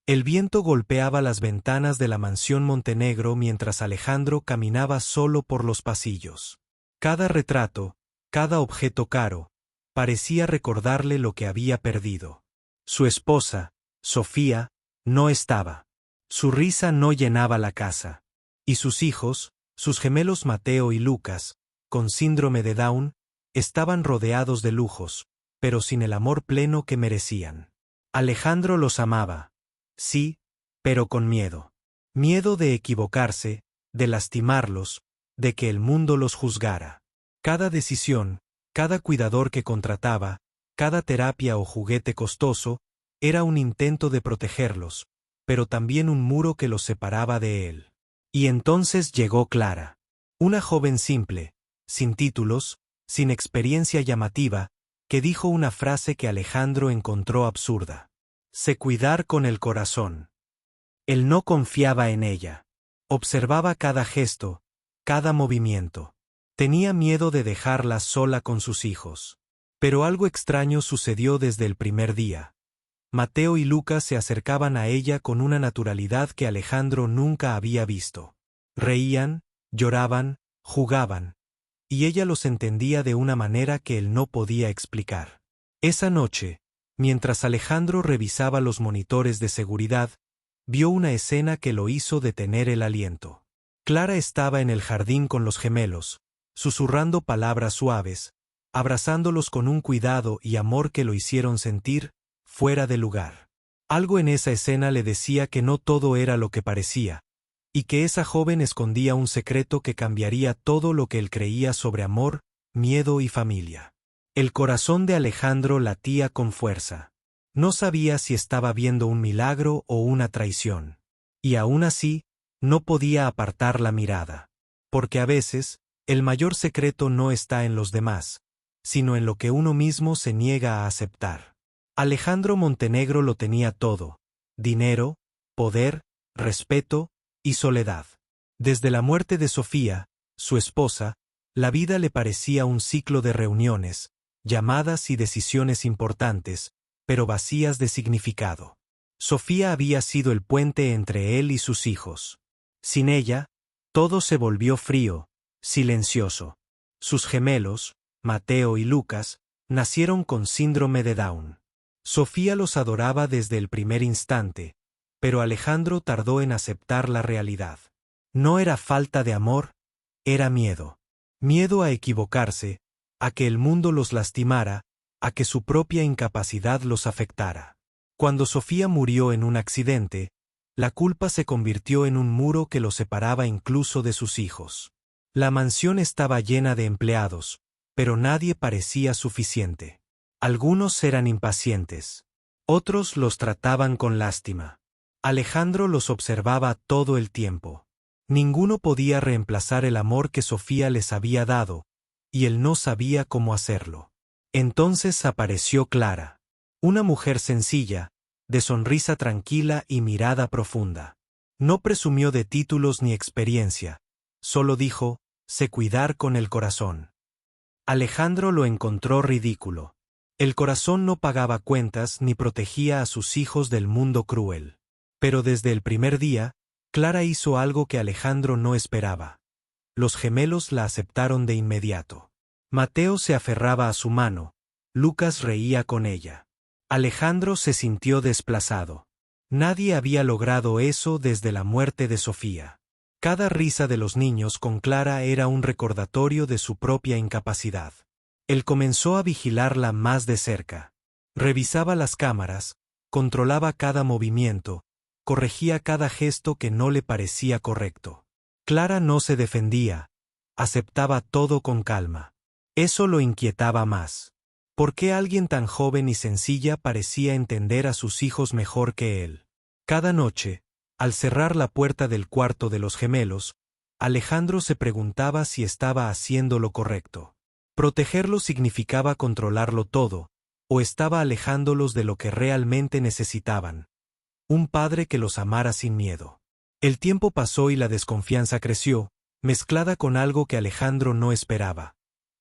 El viento golpeaba las ventanas de la mansión Montenegro mientras Alejandro caminaba solo por los pasillos. Cada retrato, cada objeto caro, parecía recordarle lo que había perdido. Su esposa, Sofía, no estaba. Su risa no llenaba la casa. Y sus hijos, sus gemelos Mateo y Lucas, con síndrome de Down, estaban rodeados de lujos, pero sin el amor pleno que merecían. Alejandro los amaba. Sí, pero con miedo. Miedo de equivocarse, de lastimarlos, de que el mundo los juzgara. Cada decisión, cada cuidador que contrataba, cada terapia o juguete costoso, era un intento de protegerlos, pero también un muro que los separaba de él. Y entonces llegó Clara. Una joven simple, sin títulos, sin experiencia llamativa, que dijo una frase que Alejandro encontró absurda. Sé cuidar con el corazón. Él no confiaba en ella. Observaba cada gesto, cada movimiento. Tenía miedo de dejarla sola con sus hijos. Pero algo extraño sucedió desde el primer día. Mateo y Lucas se acercaban a ella con una naturalidad que Alejandro nunca había visto. Reían, lloraban, jugaban, y ella los entendía de una manera que él no podía explicar. Esa noche, mientras Alejandro revisaba los monitores de seguridad, vio una escena que lo hizo detener el aliento. Clara estaba en el jardín con los gemelos, susurrando palabras suaves, abrazándolos con un cuidado y amor que lo hicieron sentir fuera de lugar. Algo en esa escena le decía que no todo era lo que parecía, y que esa joven escondía un secreto que cambiaría todo lo que él creía sobre amor, miedo y familia. El corazón de Alejandro latía con fuerza. No sabía si estaba viendo un milagro o una traición. Y aún así, no podía apartar la mirada. Porque a veces, el mayor secreto no está en los demás, sino en lo que uno mismo se niega a aceptar. Alejandro Montenegro lo tenía todo: dinero, poder, respeto y soledad. Desde la muerte de Sofía, su esposa, la vida le parecía un ciclo de reuniones, llamadas y decisiones importantes, pero vacías de significado. Sofía había sido el puente entre él y sus hijos. Sin ella, todo se volvió frío, silencioso. Sus gemelos, Mateo y Lucas, nacieron con síndrome de Down. Sofía los adoraba desde el primer instante, pero Alejandro tardó en aceptar la realidad. No era falta de amor, era miedo. Miedo a equivocarse, a que el mundo los lastimara, a que su propia incapacidad los afectara. Cuando Sofía murió en un accidente, la culpa se convirtió en un muro que los separaba incluso de sus hijos. La mansión estaba llena de empleados, pero nadie parecía suficiente. Algunos eran impacientes. Otros los trataban con lástima. Alejandro los observaba todo el tiempo. Ninguno podía reemplazar el amor que Sofía les había dado, y él no sabía cómo hacerlo. Entonces apareció Clara. Una mujer sencilla, de sonrisa tranquila y mirada profunda. No presumió de títulos ni experiencia, solo dijo: sé cuidar con el corazón. Alejandro lo encontró ridículo. El corazón no pagaba cuentas ni protegía a sus hijos del mundo cruel. Pero desde el primer día, Clara hizo algo que Alejandro no esperaba. Los gemelos la aceptaron de inmediato. Mateo se aferraba a su mano, Lucas reía con ella. Alejandro se sintió desplazado. Nadie había logrado eso desde la muerte de Sofía. Cada risa de los niños con Clara era un recordatorio de su propia incapacidad. Él comenzó a vigilarla más de cerca. Revisaba las cámaras, controlaba cada movimiento, corregía cada gesto que no le parecía correcto. Clara no se defendía, aceptaba todo con calma. Eso lo inquietaba más. ¿Por qué alguien tan joven y sencilla parecía entender a sus hijos mejor que él? Cada noche, al cerrar la puerta del cuarto de los gemelos, Alejandro se preguntaba si estaba haciendo lo correcto. Protegerlo significaba controlarlo todo, o estaba alejándolos de lo que realmente necesitaban. Un padre que los amara sin miedo. El tiempo pasó y la desconfianza creció, mezclada con algo que Alejandro no esperaba: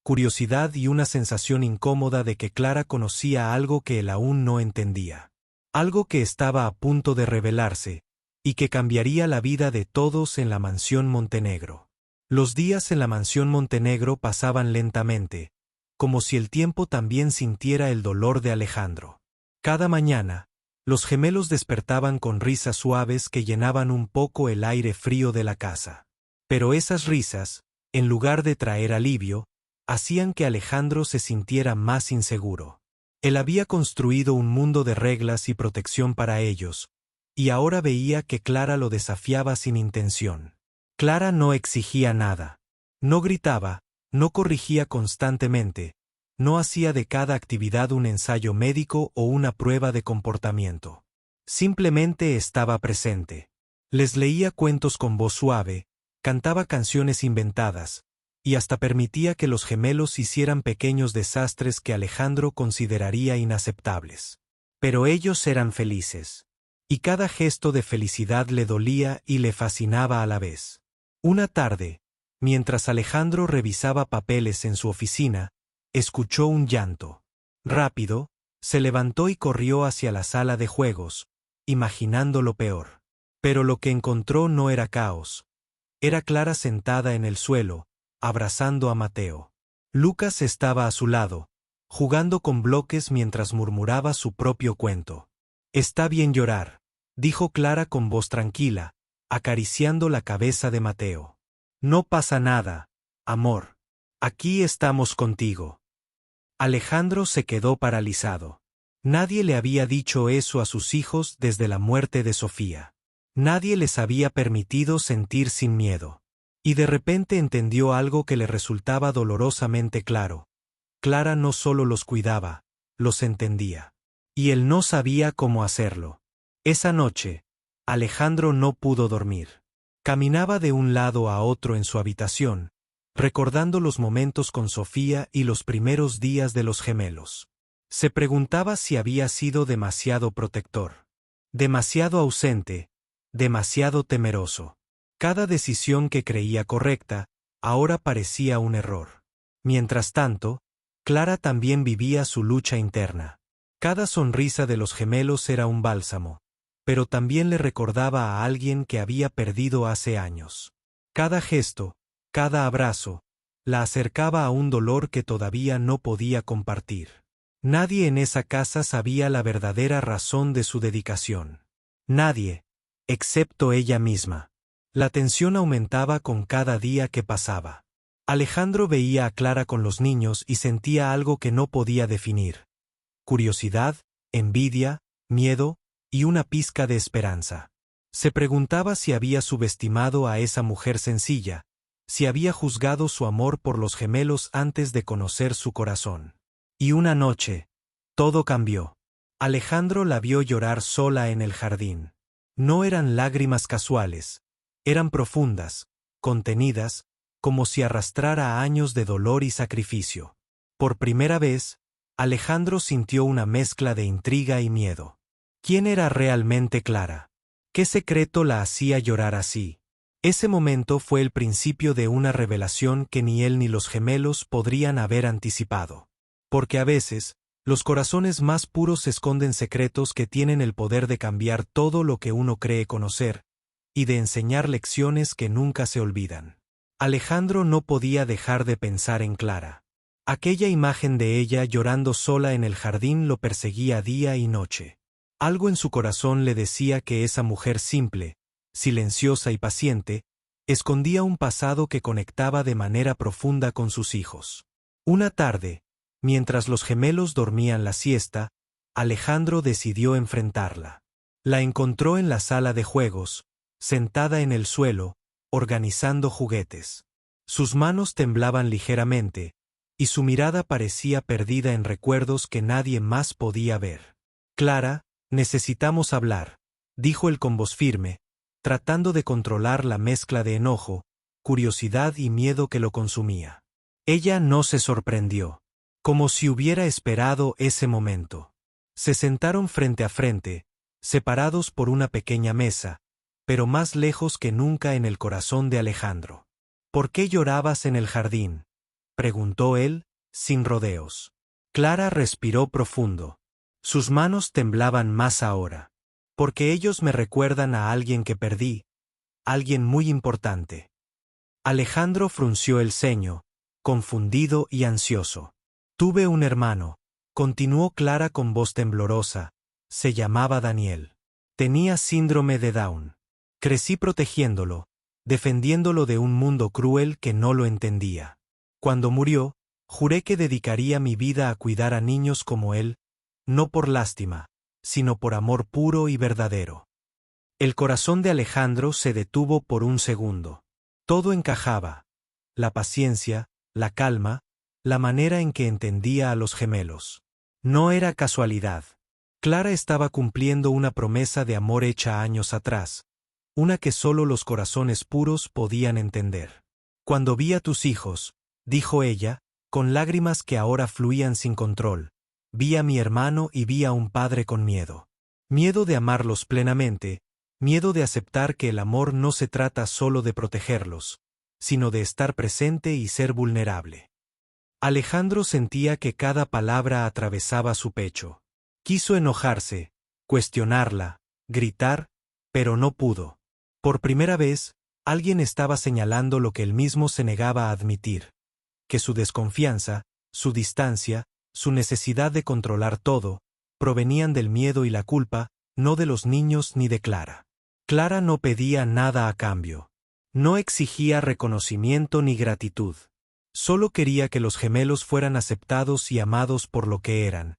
curiosidad y una sensación incómoda de que Clara conocía algo que él aún no entendía. Algo que estaba a punto de revelarse, y que cambiaría la vida de todos en la mansión Montenegro. Los días en la mansión Montenegro pasaban lentamente, como si el tiempo también sintiera el dolor de Alejandro. Cada mañana, los gemelos despertaban con risas suaves que llenaban un poco el aire frío de la casa. Pero esas risas, en lugar de traer alivio, hacían que Alejandro se sintiera más inseguro. Él había construido un mundo de reglas y protección para ellos, y ahora veía que Clara lo desafiaba sin intención. Clara no exigía nada. No gritaba, no corrigía constantemente, no hacía de cada actividad un ensayo médico o una prueba de comportamiento. Simplemente estaba presente. Les leía cuentos con voz suave, cantaba canciones inventadas, y hasta permitía que los gemelos hicieran pequeños desastres que Alejandro consideraría inaceptables. Pero ellos eran felices. Y cada gesto de felicidad le dolía y le fascinaba a la vez. Una tarde, mientras Alejandro revisaba papeles en su oficina, escuchó un llanto. Rápido, se levantó y corrió hacia la sala de juegos, imaginando lo peor. Pero lo que encontró no era caos. Era Clara sentada en el suelo, abrazando a Mateo. Lucas estaba a su lado, jugando con bloques mientras murmuraba su propio cuento. «Está bien llorar», dijo Clara con voz tranquila, acariciando la cabeza de Mateo. «No pasa nada, amor. Aquí estamos contigo». Alejandro se quedó paralizado. Nadie le había dicho eso a sus hijos desde la muerte de Sofía. Nadie les había permitido sentir sin miedo. Y de repente entendió algo que le resultaba dolorosamente claro. Clara no solo los cuidaba, los entendía. Y él no sabía cómo hacerlo. Esa noche, Alejandro no pudo dormir. Caminaba de un lado a otro en su habitación, recordando los momentos con Sofía y los primeros días de los gemelos. Se preguntaba si había sido demasiado protector, demasiado ausente, demasiado temeroso. Cada decisión que creía correcta, ahora parecía un error. Mientras tanto, Clara también vivía su lucha interna. Cada sonrisa de los gemelos era un bálsamo, pero también le recordaba a alguien que había perdido hace años. Cada gesto, cada abrazo, la acercaba a un dolor que todavía no podía compartir. Nadie en esa casa sabía la verdadera razón de su dedicación. Nadie, excepto ella misma. La tensión aumentaba con cada día que pasaba. Alejandro veía a Clara con los niños y sentía algo que no podía definir. Curiosidad, envidia, miedo y una pizca de esperanza. Se preguntaba si había subestimado a esa mujer sencilla, si había juzgado su amor por los gemelos antes de conocer su corazón. Y una noche, todo cambió. Alejandro la vio llorar sola en el jardín. No eran lágrimas casuales, eran profundas, contenidas, como si arrastrara años de dolor y sacrificio. Por primera vez, Alejandro sintió una mezcla de intriga y miedo. ¿Quién era realmente Clara? ¿Qué secreto la hacía llorar así? Ese momento fue el principio de una revelación que ni él ni los gemelos podrían haber anticipado. Porque a veces, los corazones más puros esconden secretos que tienen el poder de cambiar todo lo que uno cree conocer, y de enseñar lecciones que nunca se olvidan. Alejandro no podía dejar de pensar en Clara. Aquella imagen de ella llorando sola en el jardín lo perseguía día y noche. Algo en su corazón le decía que esa mujer simple, silenciosa y paciente, escondía un pasado que conectaba de manera profunda con sus hijos. Una tarde, mientras los gemelos dormían la siesta, Alejandro decidió enfrentarla. La encontró en la sala de juegos, sentada en el suelo, organizando juguetes. Sus manos temblaban ligeramente, y su mirada parecía perdida en recuerdos que nadie más podía ver. «Clara, necesitamos hablar», dijo él con voz firme, tratando de controlar la mezcla de enojo, curiosidad y miedo que lo consumía. Ella no se sorprendió, como si hubiera esperado ese momento. Se sentaron frente a frente, separados por una pequeña mesa, pero más lejos que nunca en el corazón de Alejandro. «¿Por qué llorabas en el jardín?», preguntó él, sin rodeos. Clara respiró profundo. Sus manos temblaban más ahora. Porque ellos me recuerdan a alguien que perdí, alguien muy importante. Alejandro frunció el ceño, confundido y ansioso. Tuve un hermano, continuó Clara con voz temblorosa. Se llamaba Daniel. Tenía síndrome de Down. Crecí protegiéndolo, defendiéndolo de un mundo cruel que no lo entendía. Cuando murió, juré que dedicaría mi vida a cuidar a niños como él, no por lástima, sino por amor puro y verdadero. El corazón de Alejandro se detuvo por un segundo. Todo encajaba: la paciencia, la calma, la manera en que entendía a los gemelos. No era casualidad. Clara estaba cumpliendo una promesa de amor hecha años atrás, una que solo los corazones puros podían entender. Cuando vi a tus hijos, dijo ella, con lágrimas que ahora fluían sin control, vi a mi hermano y vi a un padre con miedo. Miedo de amarlos plenamente, miedo de aceptar que el amor no se trata solo de protegerlos, sino de estar presente y ser vulnerable. Alejandro sentía que cada palabra atravesaba su pecho. Quiso enojarse, cuestionarla, gritar, pero no pudo. Por primera vez, alguien estaba señalando lo que él mismo se negaba a admitir: que su desconfianza, su distancia, su necesidad de controlar todo, provenían del miedo y la culpa, no de los niños ni de Clara. Clara no pedía nada a cambio. No exigía reconocimiento ni gratitud. Solo quería que los gemelos fueran aceptados y amados por lo que eran,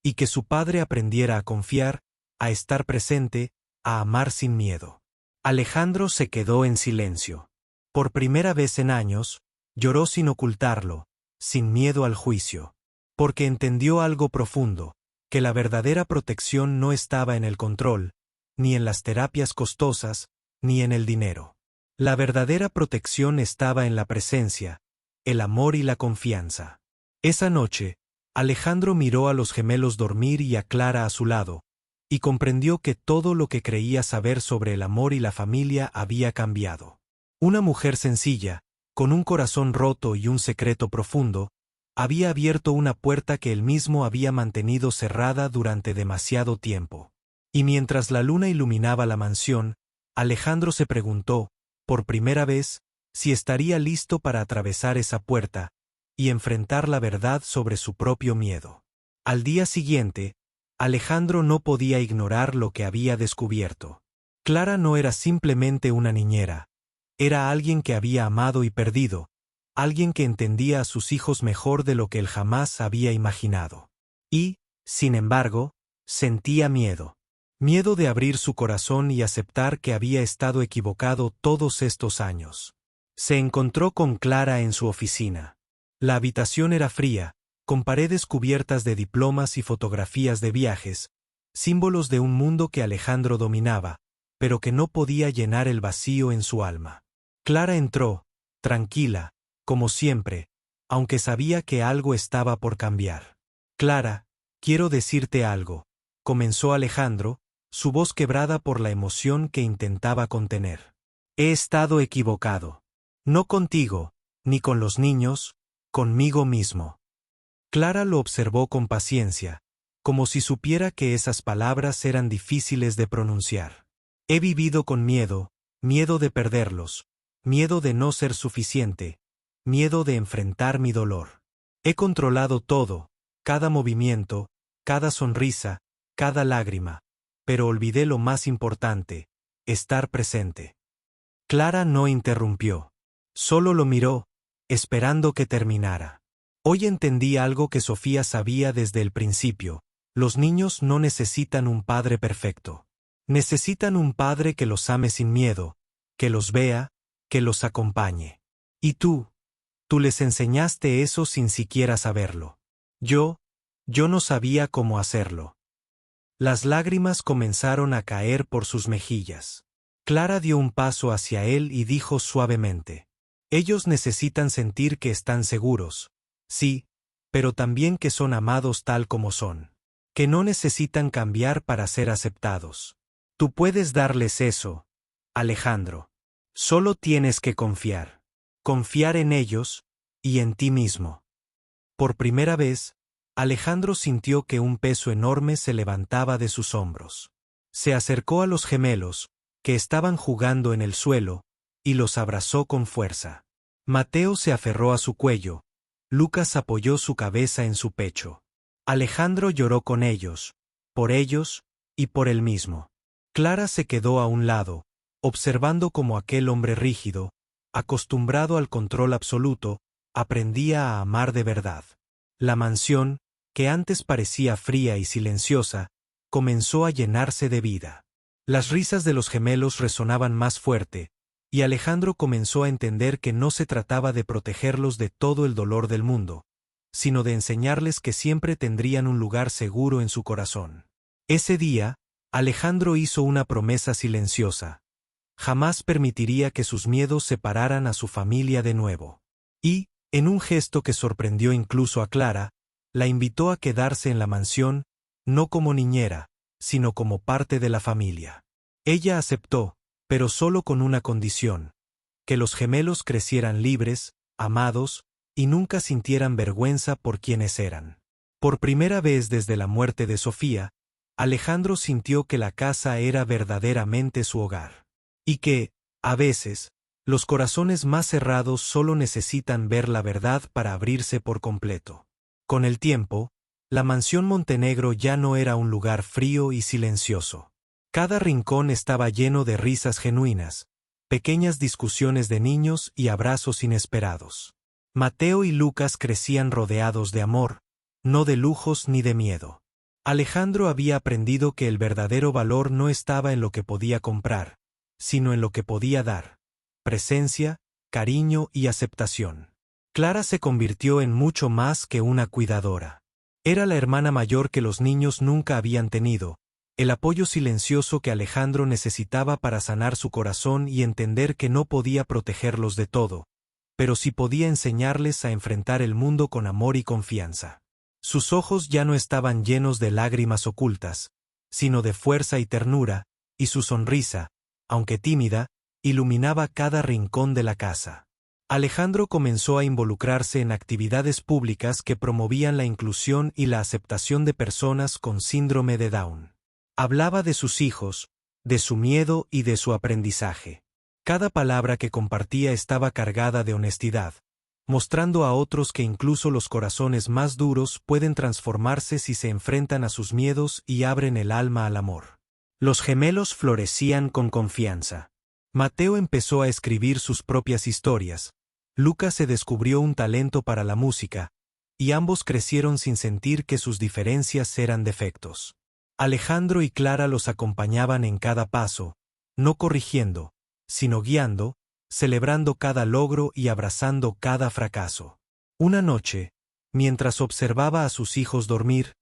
y que su padre aprendiera a confiar, a estar presente, a amar sin miedo. Alejandro se quedó en silencio. Por primera vez en años, lloró sin ocultarlo, sin miedo al juicio. Porque entendió algo profundo: que la verdadera protección no estaba en el control, ni en las terapias costosas, ni en el dinero. La verdadera protección estaba en la presencia, el amor y la confianza. Esa noche, Alejandro miró a los gemelos dormir y a Clara a su lado, y comprendió que todo lo que creía saber sobre el amor y la familia había cambiado. Una mujer sencilla, con un corazón roto y un secreto profundo, había abierto una puerta que él mismo había mantenido cerrada durante demasiado tiempo. Y mientras la luna iluminaba la mansión, Alejandro se preguntó, por primera vez, si estaría listo para atravesar esa puerta y enfrentar la verdad sobre su propio miedo. Al día siguiente, Alejandro no podía ignorar lo que había descubierto. Clara no era simplemente una niñera, era alguien que había amado y perdido, alguien que entendía a sus hijos mejor de lo que él jamás había imaginado. Y, sin embargo, sentía miedo. Miedo de abrir su corazón y aceptar que había estado equivocado todos estos años. Se encontró con Clara en su oficina. La habitación era fría, con paredes cubiertas de diplomas y fotografías de viajes, símbolos de un mundo que Alejandro dominaba, pero que no podía llenar el vacío en su alma. Clara entró, tranquila, como siempre, aunque sabía que algo estaba por cambiar. Clara, quiero decirte algo, comenzó Alejandro, su voz quebrada por la emoción que intentaba contener. He estado equivocado. No contigo, ni con los niños, conmigo mismo. Clara lo observó con paciencia, como si supiera que esas palabras eran difíciles de pronunciar. He vivido con miedo, miedo de perderlos, miedo de no ser suficiente, miedo de enfrentar mi dolor. He controlado todo, cada movimiento, cada sonrisa, cada lágrima, pero olvidé lo más importante: estar presente. Clara no interrumpió. Solo lo miró, esperando que terminara. Hoy entendí algo que Sofía sabía desde el principio: los niños no necesitan un padre perfecto. Necesitan un padre que los ame sin miedo, que los vea, que los acompañe. Y tú les enseñaste eso sin siquiera saberlo. Yo no sabía cómo hacerlo. Las lágrimas comenzaron a caer por sus mejillas. Clara dio un paso hacia él y dijo suavemente: ellos necesitan sentir que están seguros, sí, pero también que son amados tal como son. Que no necesitan cambiar para ser aceptados. Tú puedes darles eso, Alejandro. Solo tienes que confiar. Confiar en ellos, y en ti mismo. Por primera vez, Alejandro sintió que un peso enorme se levantaba de sus hombros. Se acercó a los gemelos, que estaban jugando en el suelo, y los abrazó con fuerza. Mateo se aferró a su cuello. Lucas apoyó su cabeza en su pecho. Alejandro lloró con ellos, y por él mismo. Clara se quedó a un lado, observando cómo aquel hombre rígido, acostumbrado al control absoluto, aprendía a amar de verdad. La mansión, que antes parecía fría y silenciosa, comenzó a llenarse de vida. Las risas de los gemelos resonaban más fuerte, y Alejandro comenzó a entender que no se trataba de protegerlos de todo el dolor del mundo, sino de enseñarles que siempre tendrían un lugar seguro en su corazón. Ese día, Alejandro hizo una promesa silenciosa. Jamás permitiría que sus miedos separaran a su familia de nuevo. Y, en un gesto que sorprendió incluso a Clara, la invitó a quedarse en la mansión, no como niñera, sino como parte de la familia. Ella aceptó, pero solo con una condición: que los gemelos crecieran libres, amados, y nunca sintieran vergüenza por quienes eran. Por primera vez desde la muerte de Sofía, Alejandro sintió que la casa era verdaderamente su hogar. Y que, a veces, los corazones más cerrados solo necesitan ver la verdad para abrirse por completo. Con el tiempo, la mansión Montenegro ya no era un lugar frío y silencioso. Cada rincón estaba lleno de risas genuinas, pequeñas discusiones de niños y abrazos inesperados. Mateo y Lucas crecían rodeados de amor, no de lujos ni de miedo. Alejandro había aprendido que el verdadero valor no estaba en lo que podía comprar, sino en lo que podía dar: presencia, cariño y aceptación. Clara se convirtió en mucho más que una cuidadora. Era la hermana mayor que los niños nunca habían tenido, el apoyo silencioso que Alejandro necesitaba para sanar su corazón y entender que no podía protegerlos de todo, pero sí podía enseñarles a enfrentar el mundo con amor y confianza. Sus ojos ya no estaban llenos de lágrimas ocultas, sino de fuerza y ternura, y su sonrisa, aunque tímida, iluminaba cada rincón de la casa. Alejandro comenzó a involucrarse en actividades públicas que promovían la inclusión y la aceptación de personas con síndrome de Down. Hablaba de sus hijos, de su miedo y de su aprendizaje. Cada palabra que compartía estaba cargada de honestidad, mostrando a otros que incluso los corazones más duros pueden transformarse si se enfrentan a sus miedos y abren el alma al amor. Los gemelos florecían con confianza. Mateo empezó a escribir sus propias historias, Lucas se descubrió un talento para la música, y ambos crecieron sin sentir que sus diferencias eran defectos. Alejandro y Clara los acompañaban en cada paso, no corrigiendo, sino guiando, celebrando cada logro y abrazando cada fracaso. Una noche, mientras observaba a sus hijos dormir,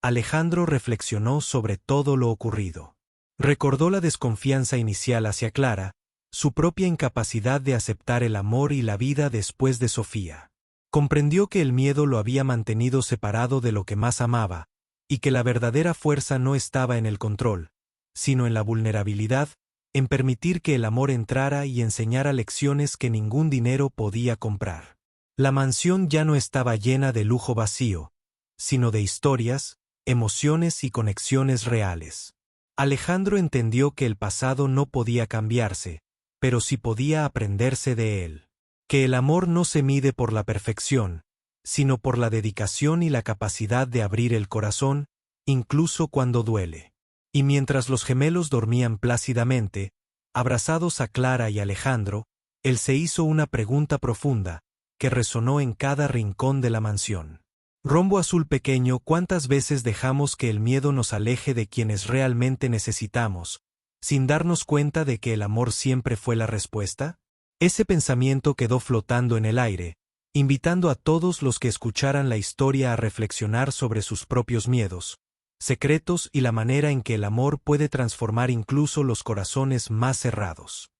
Alejandro reflexionó sobre todo lo ocurrido. Recordó la desconfianza inicial hacia Clara, su propia incapacidad de aceptar el amor y la vida después de Sofía. Comprendió que el miedo lo había mantenido separado de lo que más amaba, y que la verdadera fuerza no estaba en el control, sino en la vulnerabilidad, en permitir que el amor entrara y enseñara lecciones que ningún dinero podía comprar. La mansión ya no estaba llena de lujo vacío, sino de historias, emociones y conexiones reales. Alejandro entendió que el pasado no podía cambiarse, pero sí podía aprenderse de él. Que el amor no se mide por la perfección, sino por la dedicación y la capacidad de abrir el corazón, incluso cuando duele. Y mientras los gemelos dormían plácidamente, abrazados a Clara y Alejandro, él se hizo una pregunta profunda, que resonó en cada rincón de la mansión. Rombo azul pequeño, ¿cuántas veces dejamos que el miedo nos aleje de quienes realmente necesitamos, sin darnos cuenta de que el amor siempre fue la respuesta? Ese pensamiento quedó flotando en el aire, invitando a todos los que escucharan la historia a reflexionar sobre sus propios miedos, secretos y la manera en que el amor puede transformar incluso los corazones más cerrados.